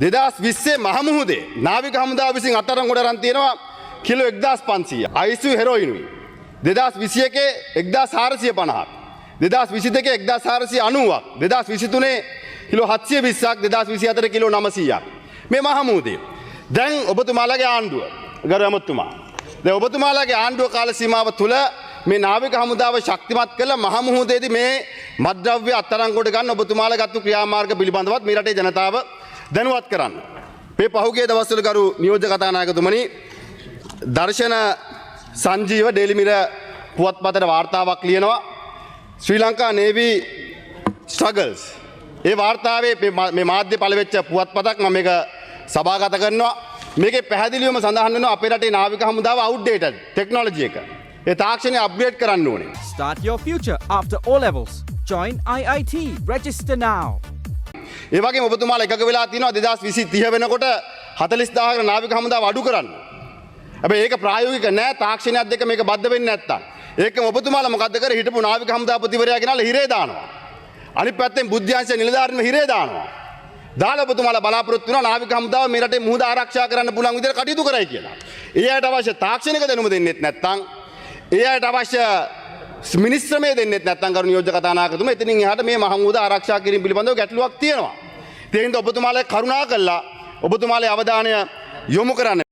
2020 මහමුහුදේ නාවික හමුදාව විසින් අත්අඩංගුවට අරන් තියෙනවා කිලෝ 1500 අයිසු හෙරෝයිනුයි. 2021 1450ක්, 2022 1490ක්, 2023 කිලෝ 720ක්, 2024 කිලෝ 900ක්. මේ මහමුහුදේ දැන් ඔබතුමාලගේ ආණ්ඩුව ගරු ඇමතුමා, දැන් ඔබතුමාලගේ ආණ්ඩුව කාල සීමාව තුළ මේ නාවික හමුදාව ශක්තිමත් කළ මහමුහුදේදී මේ මත්ද්‍රව්‍ය අත්අඩංගුවට ගන්න ඔබතුමාලා ගත්තු ක්‍රියාමාර්ග පිළිබඳවත් මේ රටේ ජනතාව දැනුවත් කරන්න. මේ පහුගිය දවස්වල ගරු නියෝජ්‍ය කතානායකතුමනි දර්ශන සංජීව ඩේලි මිරර් පුවත්පතට වාර්තාවක් ලියනවා ශ්‍රී ලංකා නේවි ස්ට්‍රගල්ස්. ඒ වාර්තාවේ මේ මාධ්‍ය පළවෙච්ච පුවත්පතක් මම මේක සභාගත කරනවා. මේකේ පැහැදිලිවම සඳහන් වෙනවා අපේ රටේ නාවික හමුදාව අවුට්ඩේටඩ් ටෙක්නොලොජි එක. ඒ තාක්ෂණය අප්ග්‍රේඩ් කරන්න ඕනේ. Start your future after O levels. Join IIT. Register now. ඒ වගේම ඔබතුමාලා එකක වෙලා තියෙනවා 2020 වෙනකොට 40000කට නාවික හමුදාව අඩු කරන්න. හැබැයි ඒක ප්‍රායෝගික නෑ, තාක්ෂණයත් එක්ක මේක බද්ධ වෙන්නේ නැත්තම්. ඒකම ඔබතුමාලා මොකද්ද කරේ? හිටපු නාවික හමුදාපතිවරයා ගෙනල්ලා හිරේ දානවා. අනිත් පැත්තෙන් බුද්ධ්‍යංශ නිලධාරීන්ව හිරේ දානවා. දාලා ඔබතුමාලා බලාපොරොත්තු වෙනවා නාවික හමුදාව මේ රටේ මුහුද ආරක්ෂා කරන්න පුළුවන් විදිහට කටයුතු කරයි කියලා. ඒ අයට අවශ්‍ය තාක්ෂණික දැනුම දෙන්නෙත් නැත්තම්, ඒ අයට අවශ්‍ය මිනිස්ත්‍රමය දෙන්නෙත් නැත්තම් කරු නියෝජ්‍ය කතානායකතුමා එතනින් එහාට මේ මහමුහුද ආරක්ෂා කිරීම පිළිබඳව ගැටලුවක් තියෙනවා. ඒ හින්දා ඔබතුමාලා කරුණා කළා ඔබතුමාලා අවධානය යොමු කරන්න.